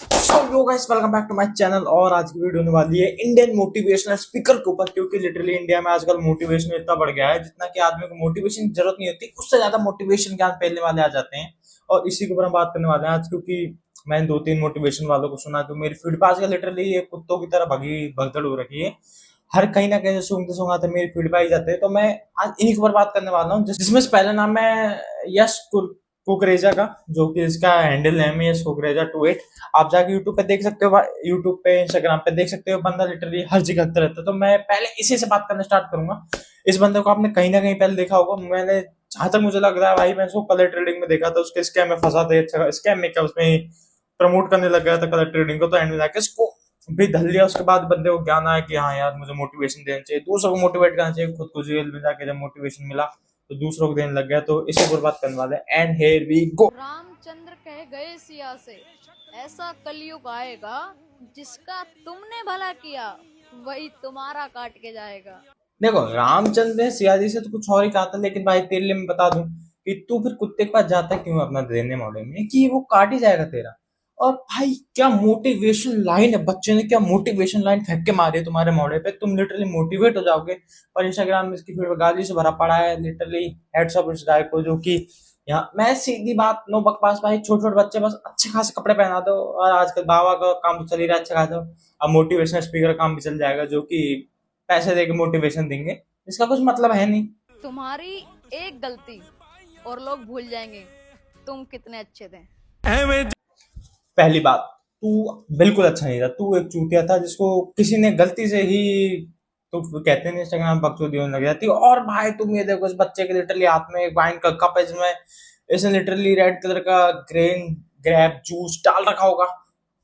So yo guys welcome back to my channel. और आज की वीडियो होने वाली है इंडियन मोटिवेशनल स्पीकर के ऊपर, क्योंकि लिटरली इंडिया में आजकल मोटिवेशन इतना बढ़ गया है जितना कि आदमी को मोटिवेशन की जरूरत नहीं होती, उससे ज्यादा मोटिवेशन ज्ञान फैलने वाले आ जाते हैं। और इसी के ऊपर हम बात करने वाले हैं आज, क्योंकि मैंने दो तीन मोटिवेशन वालों को सुना जो मेरी फीड पे आजकल लिटरली ये कुत्तों की तरह भगी भगदड़ हो रखी है। हर कहीं ना कहीं सूंघते सूंघाते मेरी फीड पे आई जाते हैं। तो मैं आज इन्हीं के ऊपर बात करने वाला हूँ, जिसमें से पहला नाम है यश कुकरेजा का, जो कि इसका हैंडल नेम है यश कुकरेजा 28। आप जाके यूट्यूब पे देख सकते हो, यूट्यूब पे इंस्टाग्राम पे देख सकते हो, बंदा लिटरली हर जगह करता रहता है। तो मैं पहले इसी से बात करना स्टार्ट करूंगा। इस बंदे को आपने कहीं ना कहीं पहले देखा होगा। मैंने जहां तक मुझे लग रहा है भाई, मैं उसको कलर ट्रेडिंग में देखा था, उसके स्कैम में फंसा था। अच्छा स्कैम में क्या, उसमें प्रमोट करने लग गया था कलर ट्रेडिंग को। तो एंड में जाके इसको भी धल लिया। उसके बाद बंदे को ज्ञान आया कि हाँ यार, मुझे मोटिवेशन देना चाहिए, दूसरों को मोटिवेट करना चाहिए। खुद को जेल में जाके जब मोटिवेशन मिला तो दूसरों को देने लग गया। तो इसी पर बात करने वाले हैं, and here we go. Ramchandra कह गए सिया से, ऐसा कलयुग आएगा जिसका तुमने भला किया वही तुम्हारा काट के जाएगा। देखो, रामचंद्र ने सियाजी से तो कुछ और ही कहा था, लेकिन भाई तेरे लिए मैं बता दूं कि तू फिर कुत्ते के पास जाता क्यों अपना देने मोड़े में, कि वो काट ही जाएगा तेरा। और भाई क्या मोटिवेशन लाइन है, बच्चे ने क्या मोटिवेशन लाइन फेंक के मारी है तुम्हारे मोड़े पे, तुम लिटरली मोटिवेट हो जाओगे। और इंस्टाग्राम में इसकी फिर गाली से भरा पड़ा है लिटरली। हेड्स ऑफ इस गाय को, जो कि यहाँ मैं सीधी बात, नो बकवास भाई, छोटे छोटे बच्चे बस अच्छे खासे कपड़े पहना दो। और आजकल बाबा का काम तो चल ही रहा है अच्छा खासा, अब मोटिवेशनल स्पीकर का काम भी चल जाएगा, जो कि पैसे देके मोटिवेशन देंगे, इसका कुछ मतलब है नहीं। तुम्हारी एक गलती और लोग भूल जाएंगे तुम कितने अच्छे थे। पहली बात, तू बिल्कुल अच्छा नहीं था, तू एक चूतिया था जिसको किसी ने गलती से ही, तो कहते हैं इंस्टाग्राम बकचोदी होने लग जाती है। और भाई तुम ये देखो, इस बच्चे के लिटरली हाथ में एक वाइन का कप है, जिसमें इसने लिटरली रेड कलर का ग्रेन ग्रैप जूस डाल रखा होगा।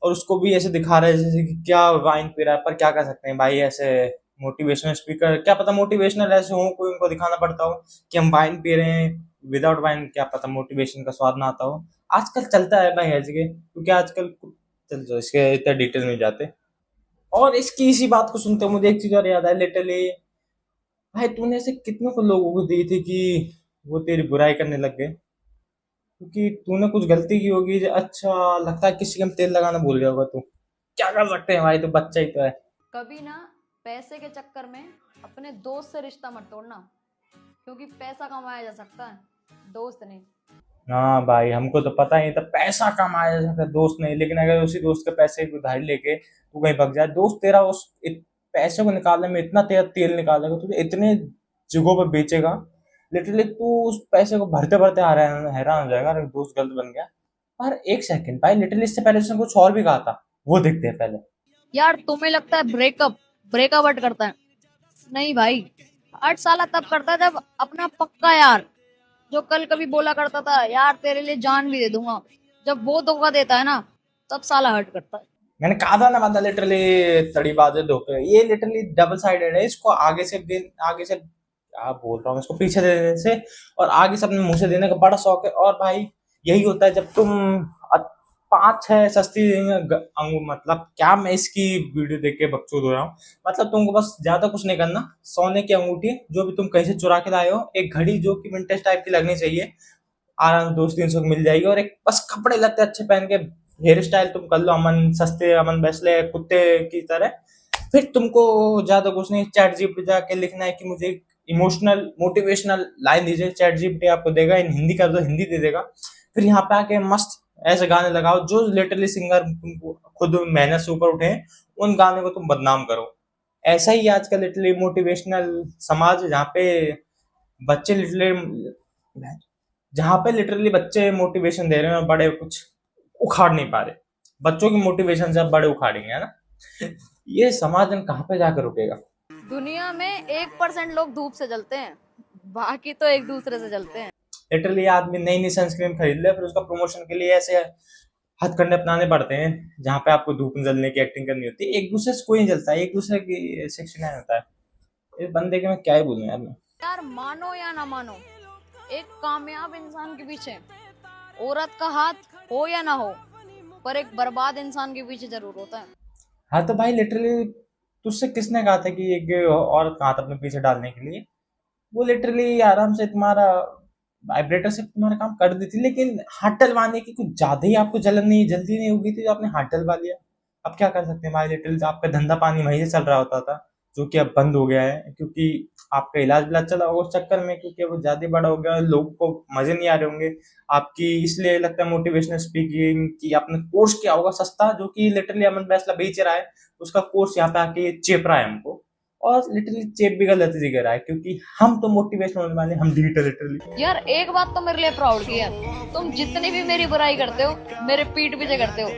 और उसको भी ऐसे दिखा रहा है जैसे कि क्या वाइन पी रहा है। पर क्या कर सकते हैं भाई, ऐसे मोटिवेशनल स्पीकर, क्या पता मोटिवेशनल ऐसे हो, कोई उनको दिखाना पड़ता हो कि हम वाइन पी रहे हैं। विदाउट वाइन क्या पता मोटिवेशन का स्वाद ना आता हो। आजकल चलता है भाई हर जगह, क्योंकि आजकल चल जो इसके इतने डिटेल में जाते। और इसकी इसी बात को सुनते हुए मुझे एक चीज और याद है लिटरली। भाई तूने ऐसे कितनों को लोगों को दी थी कि वो तेरी बुराई करने लग गए, क्योंकि तूने कुछ गलती की होगी। अच्छा लगता है किसी के में तेल लगाना भूल गया होगा तू। क्या कर सकते हैं भाई, तो बच्चा ही तो है। कभी ना पैसे के चक्कर में अपने दोस्त से रिश्ता मत तोड़ना, क्योंकि पैसा कमाया जा सकता है, दोस्त नहीं। हाँ भाई, हमको तो पता ही था पैसा कमाया जा सकता है, दोस्त नहीं। लेकिन अगर उसी दोस्त के पैसे की उधारी लेके तू कहीं भग जाए, दोस्त तेरा उस पैसे को निकालने में इतना तेरा तेल निकालेगा, तुझे इतने जगहों पर बेचेगा, लिटरली तू उस पैसे को भरते भरते हैरान हो जाएगा अगर दोस्त गलत बन गया। पर एक सेकंड भाई, लिटरली इससे पहले उसने कुछ और भी कहा था, वो देखते हैं पहले। यार तुम्हें लगता है ब्रेकअप ब्रेकअप हट करता है? नहीं भाई, 8 साल तब करता है जब अपना पक्का यार, जो कल कभी बोला करता था यार तेरे लिए जान भी दे दूंगा, जब वो धोखा देता है ना, तब साला हर्ट करता है। मैंने कहा था ना, बंदा लिटरली तड़ीबाज है, धोखे, ये लिटरली डबल साइडेड है। इसको आगे से क्या बोल रहा हूँ, इसको पीछे देने से और आगे से अपने मुंह से देने का बड़ा शौक है। और भाई यही होता है जब तुम अ- पांच छह सस्ती अंगूर, मतलब क्या, मैं इसकी वीडियो देख के बकचोद हो रहा हूँ। मतलब तुमको बस ज्यादा कुछ नहीं करना, सोने की अंगूठी जो भी तुम कहीं से चुरा के लाए हो, एक घड़ी जो कि विंटेज टाइप की लगनी चाहिए, आराम से 200-300 की मिल जाएगी, और एक बस कपड़े लत्ते अच्छे पहन के हेयर स्टाइल तुम कर लो अमन सस्ते, अमन बैसले कुत्ते की तरह। फिर तुमको ज्यादा कुछ नहीं, चैट जीपीटी जाके लिखना है कि मुझे इमोशनल मोटिवेशनल लाइन दीजिए, चैट जीपीटी आपको देगा। इन हिंदी कर दो, हिंदी दे देगा। फिर यहाँ पे आके मस्त ऐसे गाने लगाओ जो लिटरली सिंगर तुमको खुद मेहनत से ऊपर उठे, उन गाने को तुम बदनाम करो। ऐसा ही आजकल लिटरली मोटिवेशनल समाज है, जहाँ पे लिटरली बच्चे मोटिवेशन दे रहे हैं और बड़े कुछ उखाड़ नहीं पा रहे। बच्चों की मोटिवेशन से अब बड़े उखाड़ेंगे, है ना। ये समाज हम कहाँ पे जाकर रुकेगा। दुनिया में 1% लोग धूप से जलते हैं, बाकी तो एक दूसरे से जलते हैं। लिटरली आदमी नई नई सनस्क्रीन खरीद ले, फिर उसका प्रमोशन के लिए ऐसे हथकंडे अपनाने पड़ते हैं जहाँ पे आपको धूप में जलने की एक्टिंग करनी होती है। एक दूसरे से कोई नहीं जलता है, एक दूसरे की 69 होता है। इस बंदे के मैं क्या ही बोलूं यार मैं। यार मानो या ना मानो, एक कामयाब इंसान के पीछे औरत का हाथ हो या ना हो, पर एक बर्बाद इंसान के पीछे जरूर होता है। हाँ तो भाई लिटरली तुझसे किसने कहा था कि एक औरत का हाथ अपने पीछे डालने के लिए। वो लिटरली आराम से तुम्हारा वाइब्रेटर से तुम्हारा काम कर देती, लेकिन हाथ डलवाने की कुछ ज्यादा ही आपको जलन नहीं जल्दी नहीं होगी थी जो आपने हाथ डलवा लिया। अब क्या कर सकते हैं भाई, लिटिल आपका धंधा पानी वहीं से चल रहा होता था, जो कि अब बंद हो गया है क्योंकि आपका इलाज विलाज चला होगा उस चक्कर में, क्योंकि वो ज्यादा बड़ा हो गया, लोगों को मजे नहीं आ रहे होंगे आपकी। इसलिए लगता है मोटिवेशनल स्पीकिंग की आपने कोर्स किया होगा सस्ता, जो कि लिटरली अमन फैसला बेच रहा है, उसका कोर्स यहाँ पे आके चेप रहा है हमको। और लिटरली चेप भी गलत जगह रहा है, क्योंकि हम तो मोटिवेशन होने वाले, हम डिजिटल लिटरली। यार एक बात तो मेरे लिए प्राउड की है, तुम जितनी भी मेरी बुराई करते हो मेरे पीठ पीछे करते हो,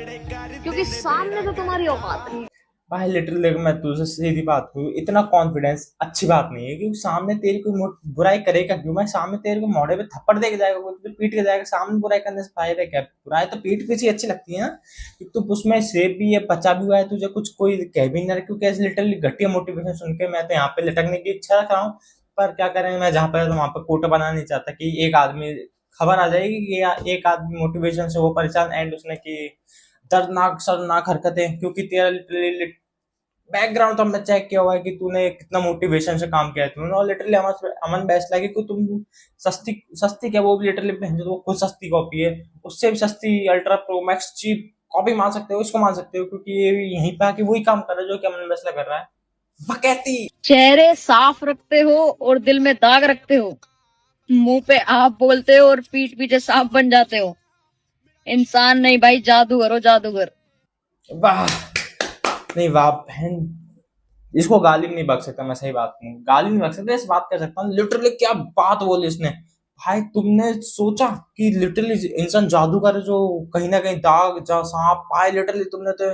क्योंकि सामने तो तुम्हारी औकात नहीं है। भाई लिटरली देखो, मैं तुझसे सीधी बात करूँ, इतना कॉन्फिडेंस अच्छी बात नहीं है, क्योंकि सामने तेरी कोई बुराई करेगा क्यों? मैं सामने तेरे को मोड़े पे थप्पड़ दे के जाएगा, कोई तुझे पीट के जाएगा, सामने बुराई करने से फायदा क्या? बुराई तो पीठ पीछे अच्छी लगती है ना, क्योंकि तू उसमें सेफ भी है, बचा भी हुआ है, तुझे कुछ कोई कह भी नहीं रहा, क्योंकि ऐसे लिटरली घटिया मोटिवेशन सुन के मैं तो यहाँ पे लटकने की इच्छा रख रहा हूँ। पर क्या करें, मैं जहाँ पे तो वहां पे कोटा बनाना नहीं चाहता कि एक आदमी, खबर आ जाएगी कि एक आदमी मोटिवेशन से वो परेशान, एंड उसने की दर्दनाक शर्मनाक हरकतें, क्योंकि तेरा लिटरली बैकग्राउंड तो हमने चेक किया हुआ है कि तूने कितना मोटिवेशन से काम किया है तूने। और लिटरली अमन बेस्ट लगे कि तुम सस्ती सस्ती क्या, वो भी लिटरली जो वो खुद सस्ती कॉपी है, उससे भी सस्ती ultra pro max cheap copy मान सकते हो, इसको मान सकते हो, क्योंकि ये यहीं पे आके वही काम कर रहा है जो कि अमन बेस्ट कर रहा है। बकैती चेहरे साफ रखते हो और दिल में दाग रखते हो, मुंह पे आप बोलते हो और पीठ पीछे सांप बन जाते हो। इंसान नहीं भाई, जादूगर हो जादूगर। वाह, नहीं वाह बहन, इसको गाली भी नहीं बक सकता मैं, सही बात नहीं, गाली नहीं बक सकता, इस बात कर सकता हूँ। लिटरली क्या बात बोली इसने भाई, तुमने सोचा कि लिटरली इंसान जादूगर है जो कहीं ना कहीं दाग जा सांप पाए, लिटरली तुमने तो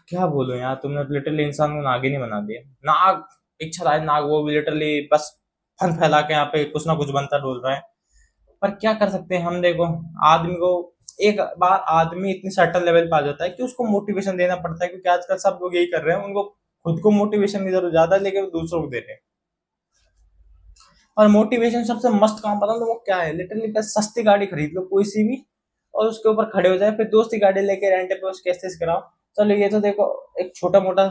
क्या बोलो यार, तुमने लिटरली इंसान को नाग ही नहीं बना दिया। नाग, इच्छा राज नाग, वो भी लिटरली बस फन फैला के यहाँ पे कुछ ना कुछ बनता डोल रहा है। पर क्या कर सकते हैं हम, देखो आदमी को एक बार आदमी इतनी सर्टन लेवल पे आ जाता है कि उसको मोटिवेशन देना पड़ता है, क्योंकि आजकल सब लोग यही कर रहे हैं, उनको खुद को मोटिवेशन की जरूरत ज्यादा है लेकिन दूसरों को दे रहे हैं। और मोटिवेशन सबसे मस्त काम पता तो वो क्या है, लिटरली बस सस्ती गाड़ी खरीद लो कोई सी भी, और उसके ऊपर खड़े हो जाए, फिर दोस्ती गाड़ी लेके रेंट पे उसके एक्सेस कराओ। चलो ये तो देखो एक छोटा मोटा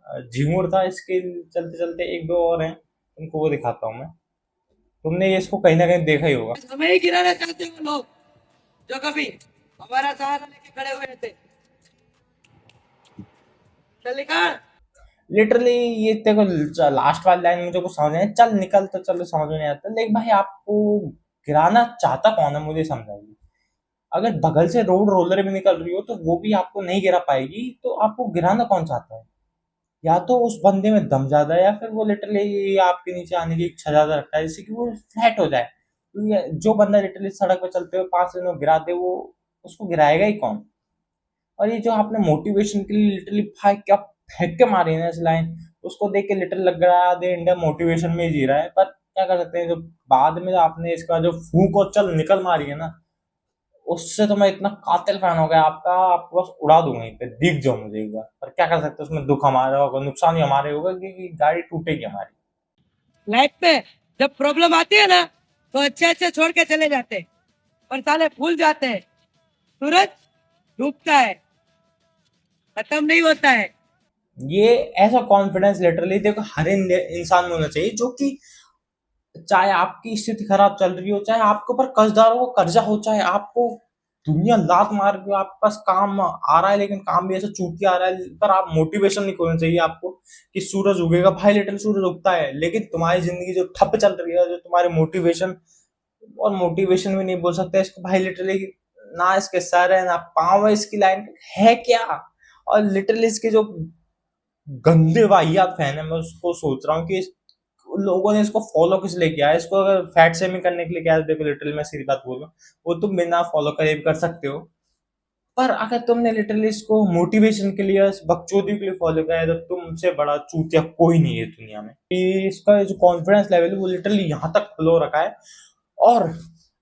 झिंगुर था, इसके चलते चलते एक दो और हैं, उनको वो दिखाता हूँ मैं। तुमने ये इसको कहीं ना कहीं देखा ही होगा। हमें ही गिराना चाहते हैं वो लोग जो कभी हमारा सहारा लेके खड़े हुए थे। चल निकाल। लिटरली ये देखो, लास्ट वाली लाइन मुझे कुछ समझ नहीं आया, चल निकल, तो चलो समझ में नहीं आता, लेकिन भाई आपको गिराना चाहता कौन है मुझे समझाइए। अगर बगल से रोड रोलर भी निकल रही हो तो वो भी आपको नहीं गिरा पाएगी, तो आपको गिराना कौन चाहता है? या तो उस बंदे में दम ज्यादा है, या फिर वो लिटरली आपके नीचे आने की इच्छा ज्यादा रखता है, जिससे कि वो फ्लैट हो जाए, क्योंकि जो बंदा लिटरली सड़क पे चलते हुए 5 मिनट गिरा दे, वो उसको गिराएगा ही कौन? और ये जो आपने मोटिवेशन के लिए लिटरली भाई क्या फेंक के मारी है ना इस लाइन, उसको देख के लिटरली लग रहा है इंडिया मोटिवेशन में ही जी रहा है। पर क्या कर सकते हैं, जो बाद में आपने इसका जो फूंक और चल निकल मारी है ना, उससे तो मैं इतना कातिल फैन हो गया आपका, आपको बस उड़ा दूंगा यहीं पे, दिख जाओ मुझे एक बार। पर क्या कर सकते हैं, उसमें दुख हमारा होगा, नुकसान ही हमारे होगा, क्योंकि गाड़ी टूटेगी हमारी। लाइफ में जब प्रॉब्लम आती है ना तो अच्छे अच्छे छोड़ के चले जाते हैं, पर साले भूल जाते हैं सूरज डूबता है, खत्म नहीं होता है। ये ऐसा कॉन्फिडेंस लिटरली देखो हर इंसान में होना चाहिए, जो कि चाहे आपकी स्थिति खराब चल रही हो, चाहे आपके ऊपर कर्जदारों को कर्जा हो, चाहे आपको दुनिया लात मार के आपके पास काम आ रहा है, लेकिन काम भी ऐसा चूतिया आ रहा है, पर आप मोटिवेशन नहीं खोना चाहिए आपको कि सूरज उगेगा। भाई लिटरली सूरज उगता है, लेकिन तुम्हारी जिंदगी जो ठप चल रही है, जो तुम्हारे मोटिवेशन, और मोटिवेशन भी नहीं बोल सकते इसको भाई, लिटरली ना इसके सर है ना पाँव है, इसकी लाइन है क्या? और लिटरली इसके जो गंदे वाहियात फैन है, मैं उसको सोच रहा हूँ कि लोगों ने इसको फॉलो किस लिए किया है। इसको अगर फैट शेमिंग करने के लिए किया है, देखो लिटरली मैं सीधी बात बोल रहा हूँ, वो तुम बिना फॉलो करे भी कर सकते हो। पर अगर तुमने लिटरली इसको मोटिवेशन के लिए, बकचोदी के लिए फॉलो किया है, तो तुमसे बड़ा चूतिया कोई नहीं है दुनिया में। कि इसका जो कॉन्फिडेंस लेवल है वो लिटरली यहाँ तक फ्लो रखा है। और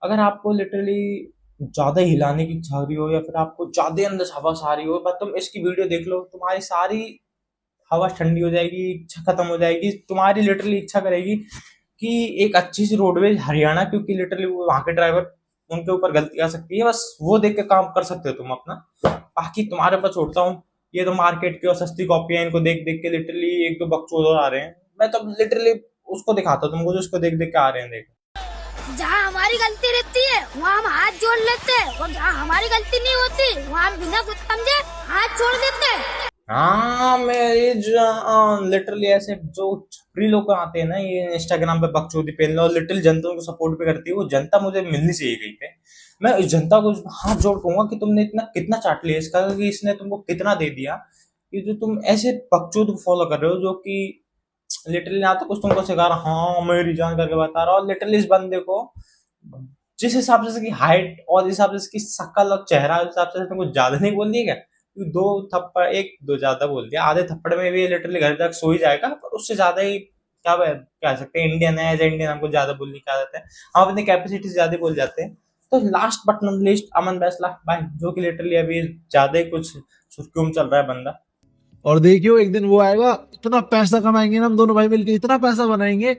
अगर आपको लिटरली ज्यादा हिलाने की इच्छा रही हो, या फिर आपको ज्यादा अंदर से हवा आ रही हो, पर तुम इसकी वीडियो देख लो, तुम्हारी सारी हवा ठंडी हो जाएगी, इच्छा खत्म हो जाएगी, तुम्हारी लिटरली इच्छा करेगी कि एक अच्छी सी रोडवेज हरियाणा, क्योंकि लिटरली वो वहां के ड्राइवर, उनके ऊपर गलती आ सकती है, बस वो देख के काम कर सकते हो तुम अपना। बाकी तुम्हारे ऊपर छोड़ता हूँ, ये तो मार्केट की और सस्ती कॉपी है, इनको देख देख के लिटरली एक दो बकचोद और आ रहे हैं। मैं तो लिटरली उसको दिखाता हूँ तुमको जो उसको देख देख के आ रहे हैं, देख। जहाँ हमारी गलती रहती है वहाँ हम हाथ जोड़ लेते हैं, और जहाँ हमारी गलती नहीं होती वहाँ हम बिना कुछ समझे हाथ छोड़ देते हैं। हाँ मेरी जान, लिटरली ऐसे जो छपरी लोग आते हैं ना, ये इंस्टाग्राम पे बकचोदी पेल लो और लिटिल जनता उनको सपोर्ट भी करती है, वो जनता मुझे मिलनी चाहिए कहीं पे। मैं इस जनता को हाथ जोड़ कहूंगा कि तुमने इतना कितना चाट लिया इसका, कि इसने तुमको कितना दे दिया कि जो तुम ऐसे बकचोद को फॉलो कर रहे हो, जो कि लिटरली ना तो कुछ तुमको सिखा रहा, हाँ मेरी जान करके बता रहा, और लिटरली इस बंदे को जिस हिसाब से इसकी हाइट और जिस हिसाब से इसकी शक्ल और चेहरा, उस हिसाब से तुमको ज्यादा नहीं बोल दिया क्या? क्योंकि दो थप्पड़, एक दो ज्यादा बोल दिया, आधे थप्पड़ में भी लिटरली घर तक सो ही जाएगा, पर उससे ज्यादा ही क्या कह सकते हैं, इंडियन है, एज इंडियन हमको ज्यादा बोलने की आदत है, हम अपनी कैपेसिटी से ज्यादा बोल जाते हैं। तो लास्ट बट नॉट लीस्ट अमन बैसला भाई, जो कि लिटरली अभी ज्यादा ही कुछ सुर्खियों में चल रहा है बंदा। और देखियो एक दिन वो आएगा, इतना पैसा कमाएंगे ना हम दोनों भाई मिलके, इतना पैसा बनाएंगे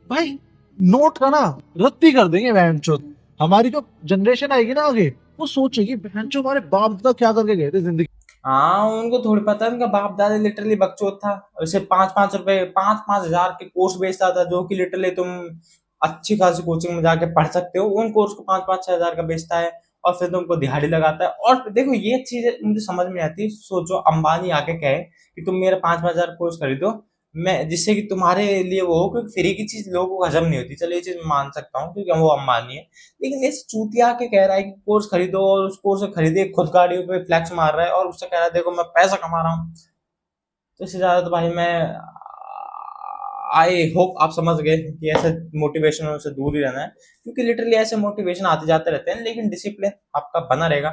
भाई, नोट का ना रद्दी कर देंगे बहनचोद। हमारी जो जनरेशन आएगी ना आगे, वो सोचेगी बहनचोद हमारे बाप दादा क्या करके गए थे जिंदगी। हाँ उनको थोड़ी पता है, उनका बाप दादा लिटरली बकचोद था, उसे 5-5 रुपए 5-5 हजार के कोर्स बेचता था, जो कि लिटरली तुम अच्छी खासी कोचिंग में जाके पढ़ सकते हो, उन कोर्स को 5-5-6 हजार का बेचता है, और फिर तुमको दिहाड़ी लगाता है। और देखो ये चीज मुझे समझ में आती है, सोचो अंबानी आके कहे कि तुम मेरा 5-5 हजार कोर्स खरीदो, मैं जिससे कि तुम्हारे लिए वो हो, क्योंकि फ्री की चीज लोगों को हजम नहीं होती, चलो ये चीज मैं मान सकता हूँ क्योंकि वो अंबानी है। लेकिन इस चूतिया के कह रहा है कि कोर्स खरीदो, और उस कोर्स को खरीदे खुद गाड़ियों पे फ्लैक्स मार रहा है, और उससे कह रहा है देखो मैं पैसा कमा रहा हूँ। तो इससे ज्यादा तो भाई मैं आई होप आप समझ गए कि ऐसे मोटिवेशन से दूर ही रहना है, क्योंकि लिटरली ऐसे मोटिवेशन आते जाते रहते हैं, लेकिन डिसिप्लिन आपका बना रहेगा।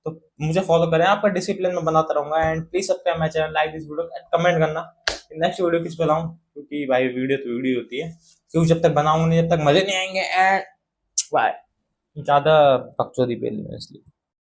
तो मुझे फॉलो करें, आपका डिसिप्लिन में बनाता रहूंगा, and please subscribe my channel, like this video, comment करना नेक्स्ट वीडियो किस पे लाऊं, क्योंकि भाई वीडियो तो वीडियो होती है, क्योंकि जब तक बनाऊंगा नहीं, जब तक मजे नहीं आएंगे, एंड बाय, ज्यादा बकचोदी पे इसलिए।